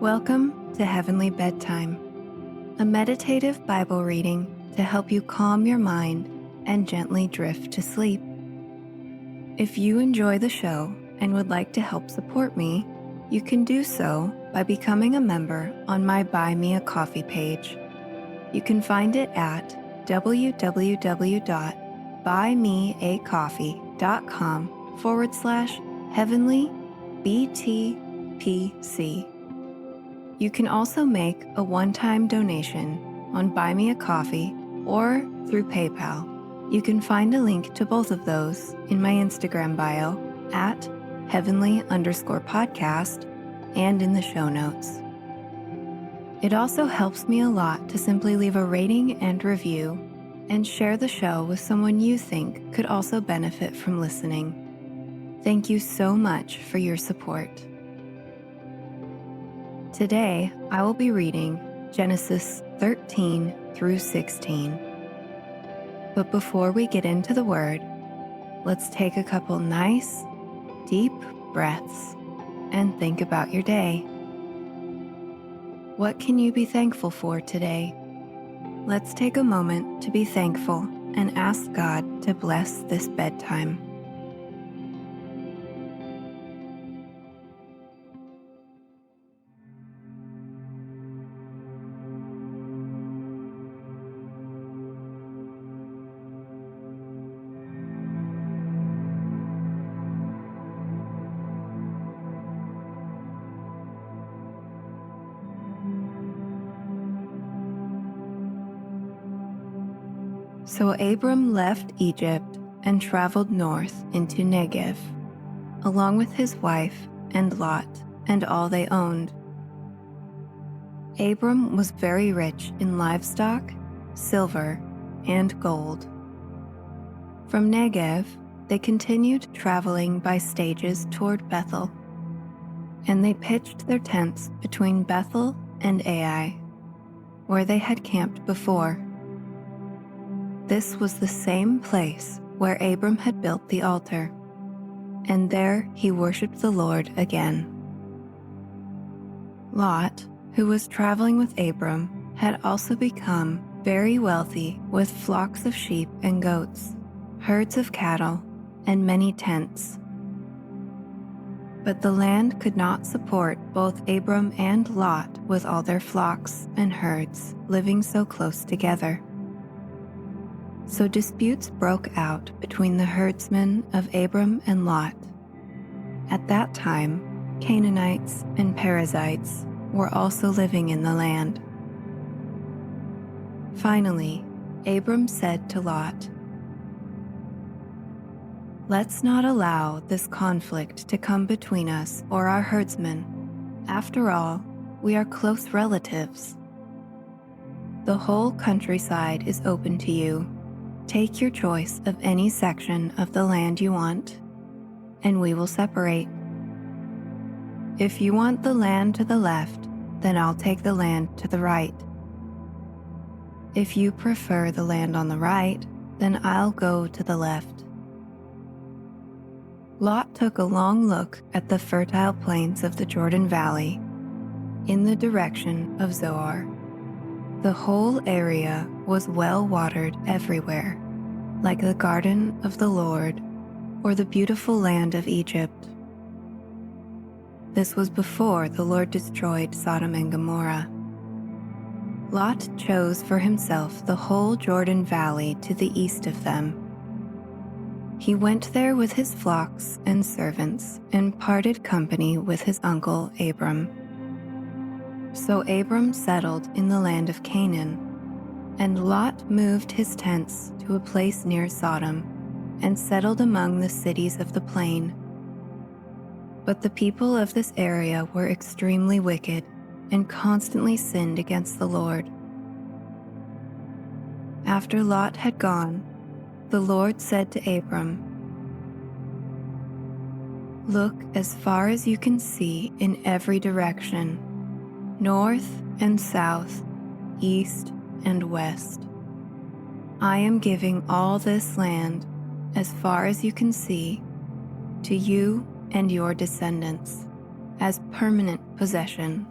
Welcome to Heavenly Bedtime, a meditative Bible reading to help you calm your mind and gently drift to sleep. If you enjoy the show and would like to help support me, you can do so by becoming a member on my Buy Me a Coffee page. You can find it at www.buymeacoffee.com/heavenlybtpc. You can also make a one-time donation on Buy Me a Coffee or through PayPal. You can find a link to both of those in my Instagram bio at heavenly_podcast and in the show notes. It also helps me a lot to simply leave a rating and review and share the show with someone you think could also benefit from listening. Thank you so much for your support. Today, I will be reading Genesis 13 through 16. But before we get into the word, let's take a couple nice, deep breaths and think about your day. What can you be thankful for today? Let's take a moment to be thankful and ask God to bless this bedtime. So Abram left Egypt and traveled north into Negev, along with his wife and Lot and all they owned. Abram was very rich in livestock, silver, and gold. From Negev, they continued traveling by stages toward Bethel, and they pitched their tents between Bethel and Ai, where they had camped before. This was the same place where Abram had built the altar, and there he worshipped the Lord again. Lot, who was traveling with Abram, had also become very wealthy with flocks of sheep and goats, herds of cattle, and many tents. But the land could not support both Abram and Lot with all their flocks and herds living so close together. So disputes broke out between the herdsmen of Abram and Lot. At that time, Canaanites and Perizzites were also living in the land. Finally, Abram said to Lot, "Let's not allow this conflict to come between us or our herdsmen. After all, we are close relatives. The whole countryside is open to you. Take your choice of any section of the land you want, and we will separate. If you want the land to the left, then I'll take the land to the right. If you prefer the land on the right, then I'll go to the left." Lot took a long look at the fertile plains of the Jordan Valley in the direction of Zoar. The whole area was well watered everywhere, like the garden of the Lord or the beautiful land of Egypt. This was before the Lord destroyed Sodom and Gomorrah. Lot chose for himself the whole Jordan Valley to the east of them. He went there with his flocks and servants and parted company with his uncle Abram. So Abram settled in the land of Canaan, and Lot moved his tents to a place near Sodom and settled among the cities of the plain. But the people of this area were extremely wicked and constantly sinned against the Lord. After Lot had gone, the Lord said to Abram, "Look as far as you can see in every direction, north and south, east and west. I am giving all this land, as far as you can see, to you and your descendants, as permanent possession.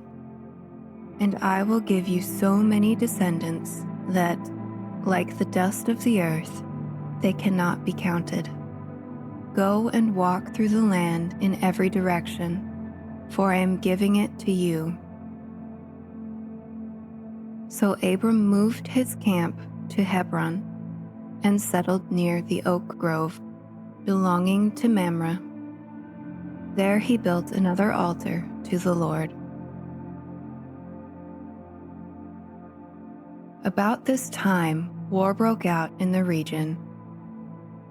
and I will give you so many descendants that, like the dust of the earth, they cannot be counted. Go and walk through the land in every direction, for I am giving it to you." So Abram moved his camp to Hebron and settled near the oak grove belonging to Mamre. There he built another altar to the Lord. About this time, war broke out in the region.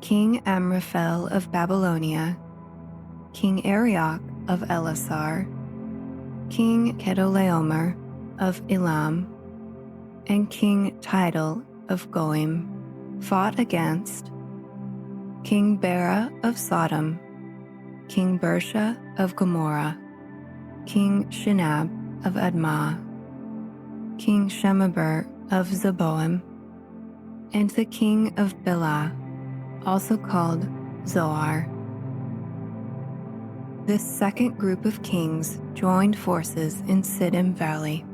King Amraphel of Babylonia, King Arioch of Elasar, King Chedorlaomer of Elam, and King Tidal of Goim fought against King Bera of Sodom, King Bersha of Gomorrah, King Shinab of Admah, King Shemeber of Zeboim, and the king of Bela, also called Zoar. This second group of kings joined forces in Siddim Valley.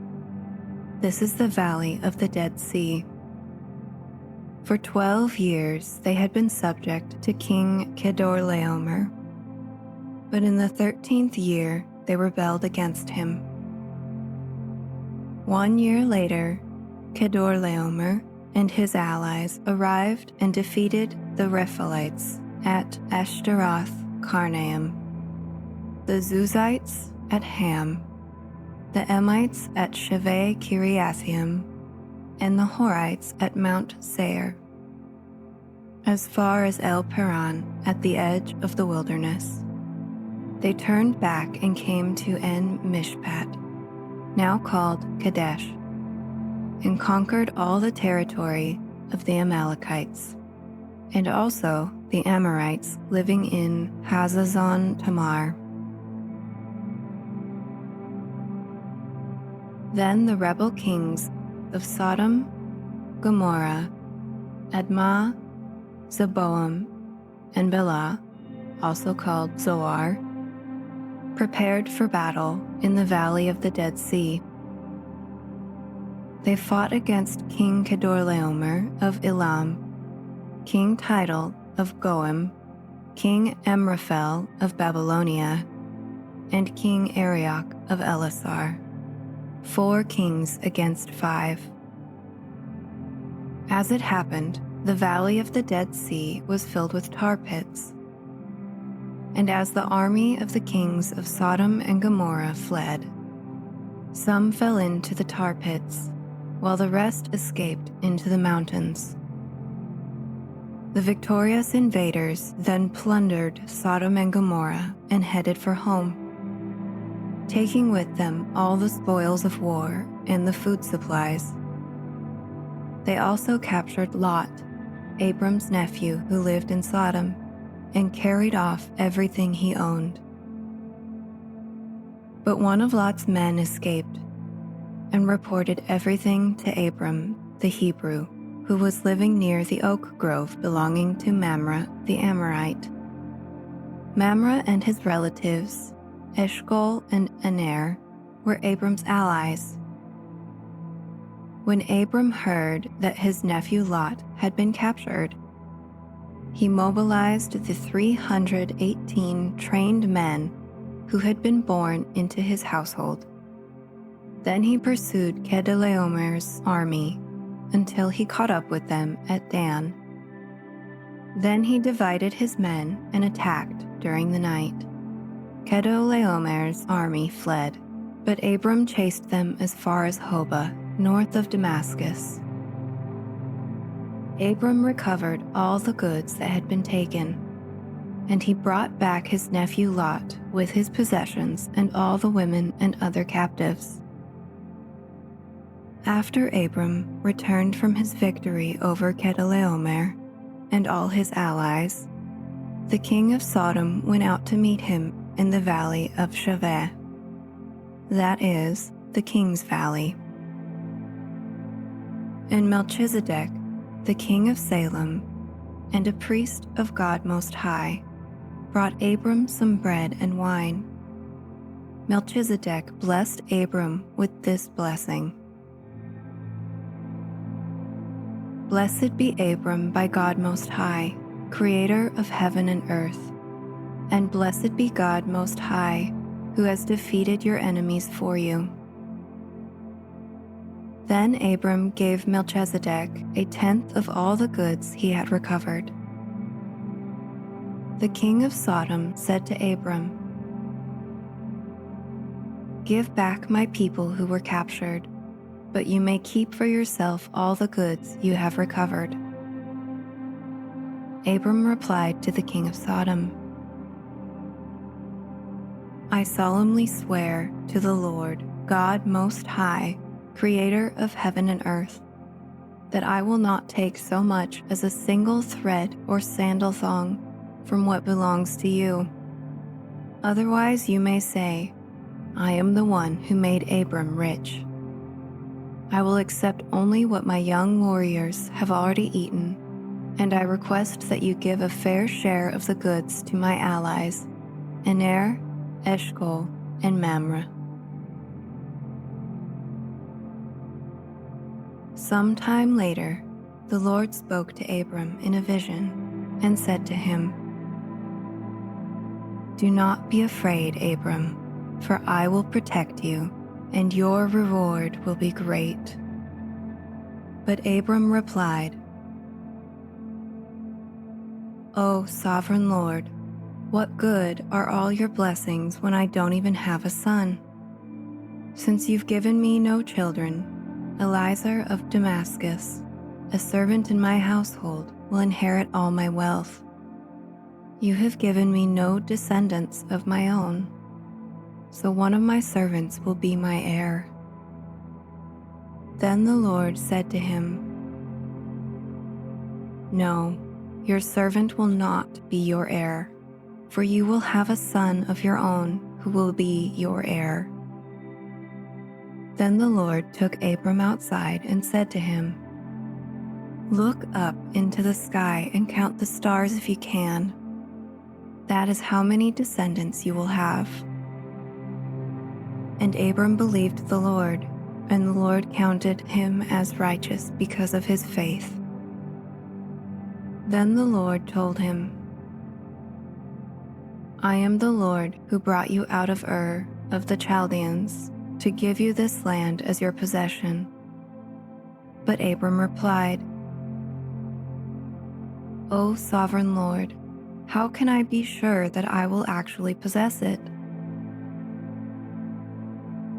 This is the valley of the Dead Sea. For 12 years they had been subject to King Chedorlaomer, but in the 13th year they rebelled against him. 1 year later, Chedorlaomer and his allies arrived and defeated the Rephaites at Ashtaroth Karnaim, the Zuzites at Ham, the Emites at Shaveh Kiriathaim, and the Horites at Mount Seir, as far as El Paran at the edge of the wilderness. They turned back and came to En Mishpat, now called Kadesh, and conquered all the territory of the Amalekites, and also the Amorites living in Hazazon Tamar. Then the rebel kings of Sodom, Gomorrah, Admah, Zeboim, and Bela, also called Zoar, prepared for battle in the valley of the Dead Sea. They fought against King Chedorlaomer of Elam, King Tidal of Goim, King Amraphel of Babylonia, and King Arioch of Elasar, 4 kings against 5. As it happened, the valley of the Dead Sea was filled with tar pits. And as the army of the kings of Sodom and Gomorrah fled, some fell into the tar pits, while the rest escaped into the mountains. The victorious invaders then plundered Sodom and Gomorrah and headed for home, taking with them all the spoils of war and the food supplies. They also captured Lot, Abram's nephew who lived in Sodom, and carried off everything he owned. But one of Lot's men escaped and reported everything to Abram the Hebrew, who was living near the oak grove belonging to Mamre the Amorite. Mamre and his relatives, Eshcol and Aner, were Abram's allies. When Abram heard that his nephew Lot had been captured, he mobilized the 318 trained men who had been born into his household. Then he pursued Chedorlaomer's army until he caught up with them at Dan. Then he divided his men and attacked during the night. Chedorlaomer's army fled, but Abram chased them as far as Hobah, north of Damascus. Abram recovered all the goods that had been taken, and he brought back his nephew Lot with his possessions and all the women and other captives. After Abram returned from his victory over Chedorlaomer and all his allies, the king of Sodom went out to meet him in the valley of Shaveh, that is, the king's valley. And Melchizedek, the king of Salem, and a priest of God Most High, brought Abram some bread and wine. Melchizedek blessed Abram with this blessing. Blessed be Abram by God Most High, Creator of heaven and earth, and blessed be God Most High, who has defeated your enemies for you. Then Abram gave Melchizedek 1/10 of all the goods he had recovered. The king of Sodom said to Abram, "Give back my people who were captured, but you may keep for yourself all the goods you have recovered." Abram replied to the king of Sodom, "I solemnly swear to the Lord, God Most High, Creator of heaven and earth, that I will not take so much as a single thread or sandal thong from what belongs to you. Otherwise you may say, I am the one who made Abram rich. I will accept only what my young warriors have already eaten, and I request that you give a fair share of the goods to my allies, Aner, Eshcol, and Mamre." Some time later, the Lord spoke to Abram in a vision and said to him, "Do not be afraid, Abram, for I will protect you, and your reward will be great." But Abram replied, "O sovereign Lord, what good are all your blessings when I don't even have a son? Since you've given me no children, Eliezer of Damascus, a servant in my household, will inherit all my wealth. You have given me no descendants of my own, so one of my servants will be my heir." Then the Lord said to him, "No, your servant will not be your heir, for you will have a son of your own who will be your heir." Then the Lord took Abram outside and said to him, "Look up into the sky and count the stars if you can. That is how many descendants you will have." And Abram believed the Lord, and the Lord counted him as righteous because of his faith. Then the Lord told him, "I am the Lord who brought you out of Ur of the Chaldeans to give you this land as your possession." But Abram replied, "O sovereign Lord, how can I be sure that I will actually possess it?"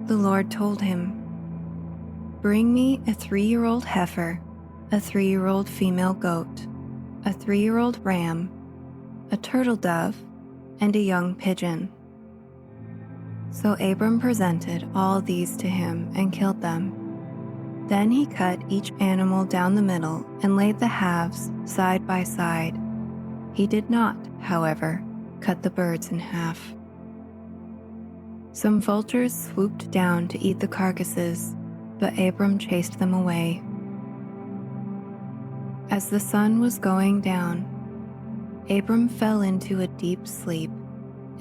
The Lord told him, "Bring me a 3-year-old heifer, a 3-year-old female goat, a 3-year-old ram, a turtle dove, and a young pigeon." So Abram presented all these to him and killed them. Then he cut each animal down the middle and laid the halves side by side. He did not, however, cut the birds in half. Some vultures swooped down to eat the carcasses, but Abram chased them away. As the sun was going down, Abram fell into a deep sleep,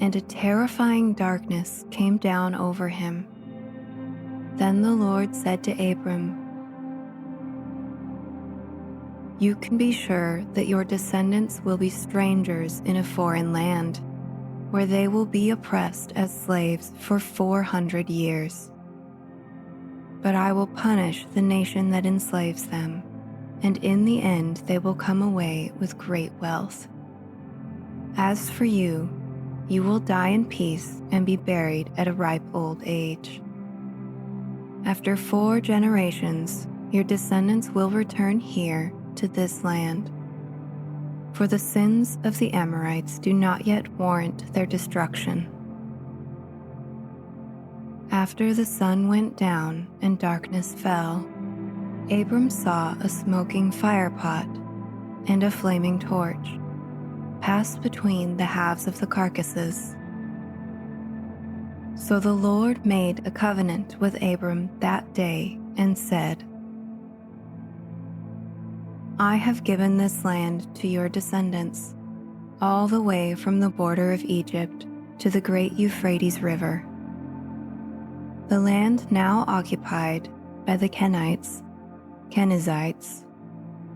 and a terrifying darkness came down over him. Then the Lord said to Abram, "You can be sure that your descendants will be strangers in a foreign land, where they will be oppressed as slaves for 400 years. But I will punish the nation that enslaves them, and in the end they will come away with great wealth. As for you, you will die in peace and be buried at a ripe old age. After 4 generations, your descendants will return here to this land. For the sins of the Amorites do not yet warrant their destruction." After the sun went down and darkness fell, Abram saw a smoking firepot and a flaming torch pass between the halves of the carcasses. So the Lord made a covenant with Abram that day and said, "I have given this land to your descendants, all the way from the border of Egypt to the great Euphrates River, The land now occupied by the Kenites, Kenizzites,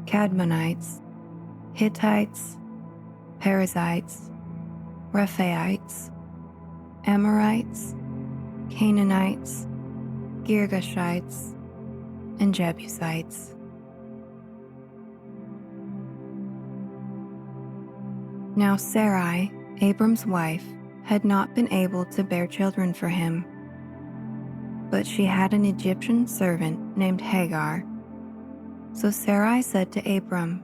Cadmonites, Hittites, Perizzites, Rephaites, Amorites, Canaanites, Girgashites, and Jebusites. Now Sarai, Abram's wife, had not been able to bear children for him, but she had an Egyptian servant named Hagar. So Sarai said to Abram,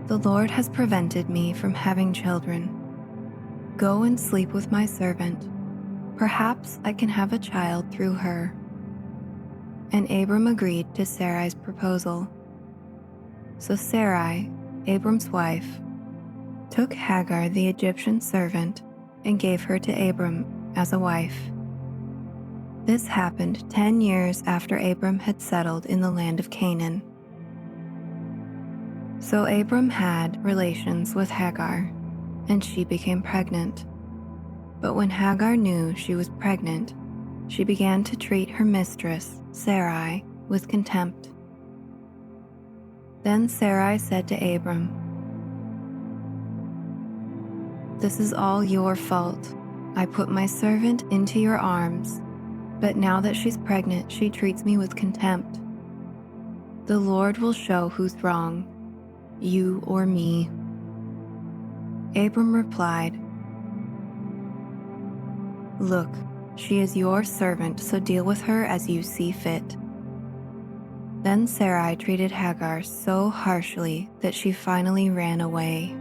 "The Lord has prevented me from having children. Go and sleep with my servant. Perhaps I can have a child through her." And Abram agreed to Sarai's proposal. So Sarai, Abram's wife, took Hagar the Egyptian servant and gave her to Abram as a wife. This happened 10 years after Abram had settled in the land of Canaan. So Abram had relations with Hagar, and she became pregnant. But when Hagar knew she was pregnant, she began to treat her mistress, Sarai, with contempt. Then Sarai said to Abram, "This is all your fault. I put my servant into your arms, but now that she's pregnant, she treats me with contempt. The Lord will show who's wrong, you or me." Abram replied, "Look, she is your servant, so deal with her as you see fit." Then Sarai treated Hagar so harshly that she finally ran away.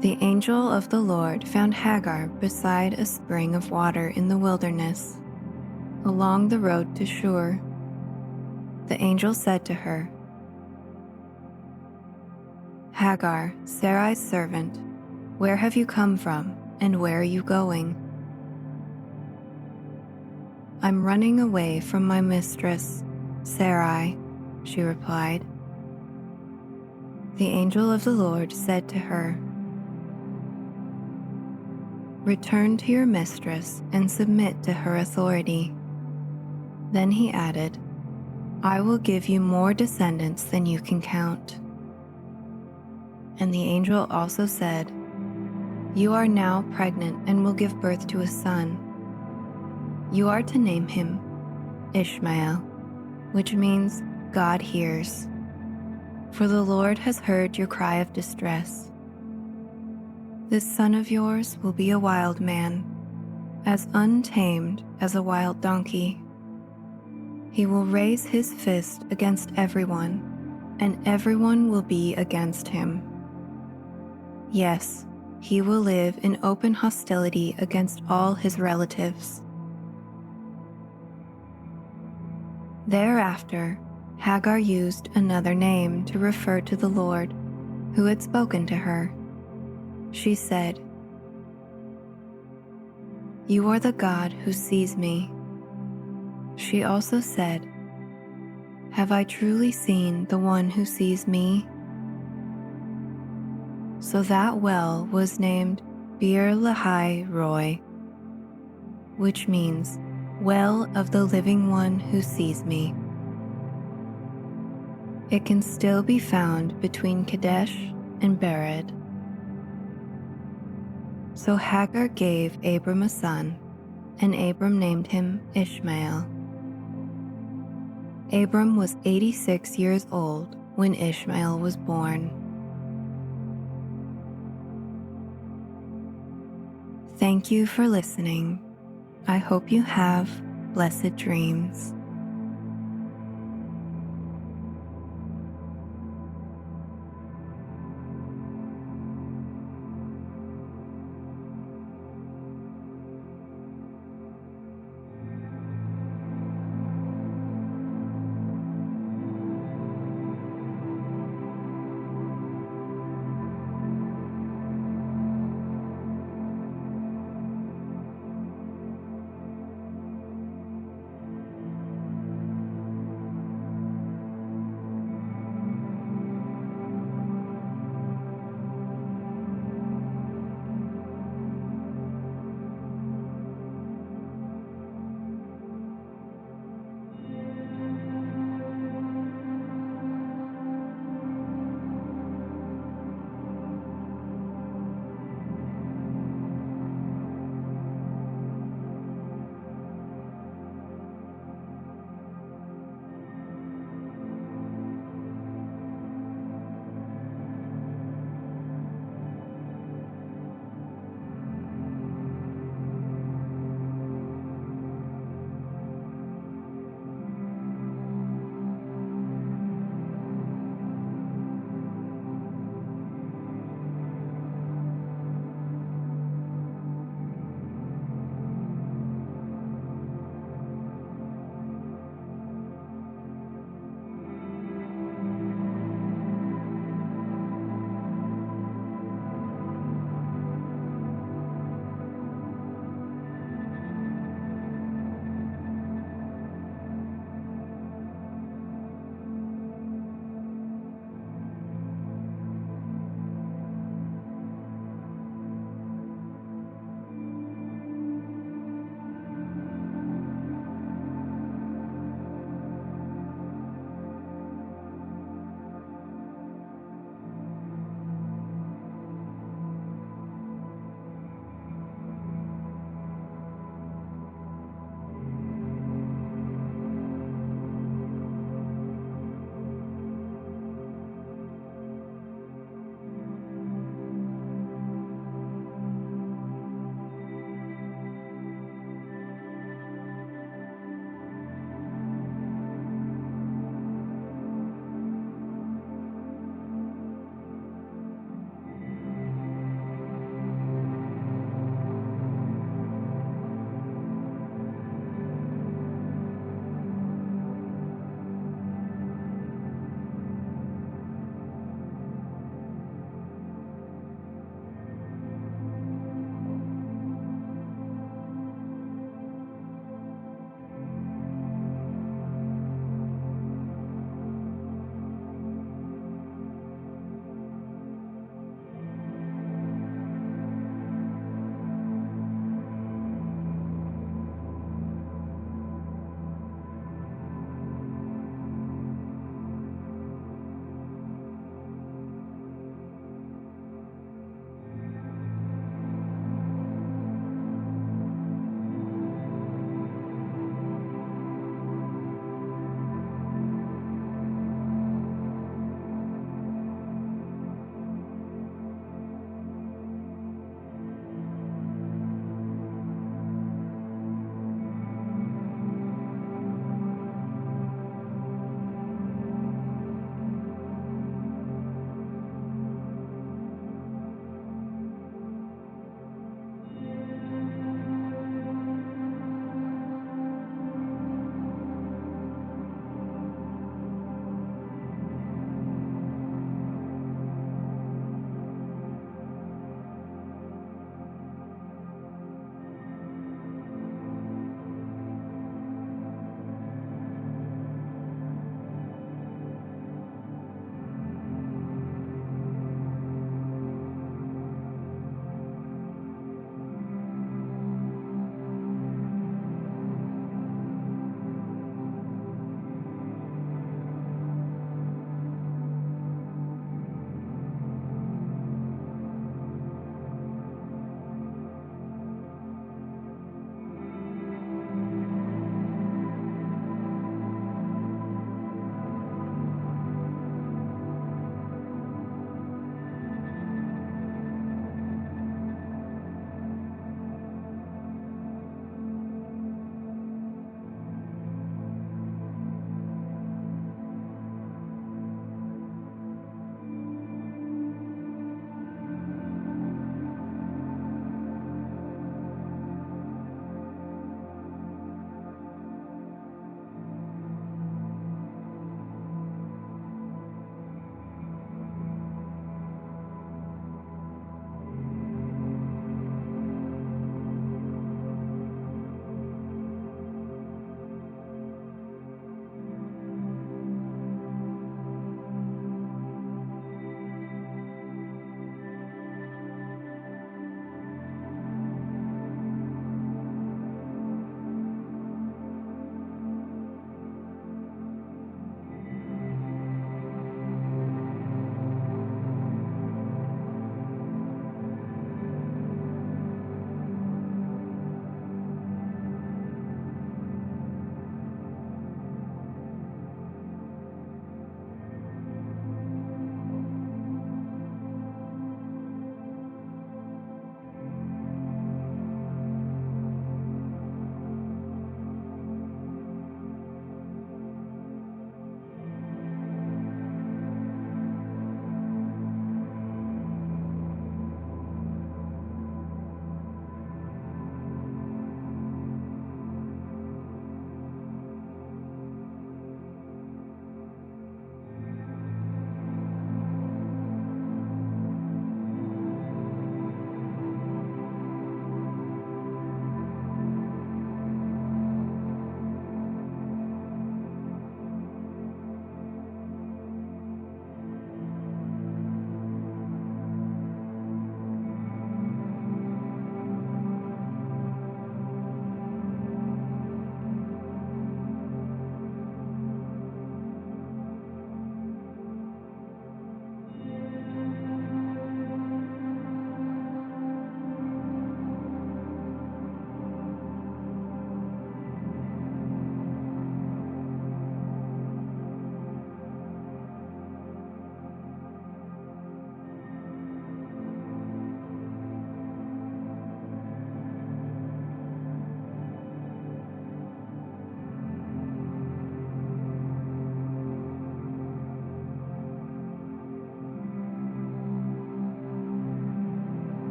The angel of the Lord found Hagar beside a spring of water in the wilderness, along the road to Shur. The angel said to her, "Hagar, Sarai's servant, where have you come from, and where are you going?" "I'm running away from my mistress, Sarai," she replied. The angel of the Lord said to her, "Return to your mistress and submit to her authority." Then he added, "I will give you more descendants than you can count." And the angel also said, "You are now pregnant and will give birth to a son. You are to name him Ishmael, which means God hears. For the Lord has heard your cry of distress. This son of yours will be a wild man, as untamed as a wild donkey. He will raise his fist against everyone, and everyone will be against him. Yes, he will live in open hostility against all his relatives." Thereafter, Hagar used another name to refer to the Lord, who had spoken to her. She said, "You are the God who sees me." She also said, "Have I truly seen the one who sees me?" So that well was named Bir Lahai Roi, which means well of the living one who sees me. It can still be found between Kadesh and Bered. So Hagar gave Abram a son, and Abram named him Ishmael. Abram was 86 years old when Ishmael was born. Thank you for listening. I hope you have blessed dreams.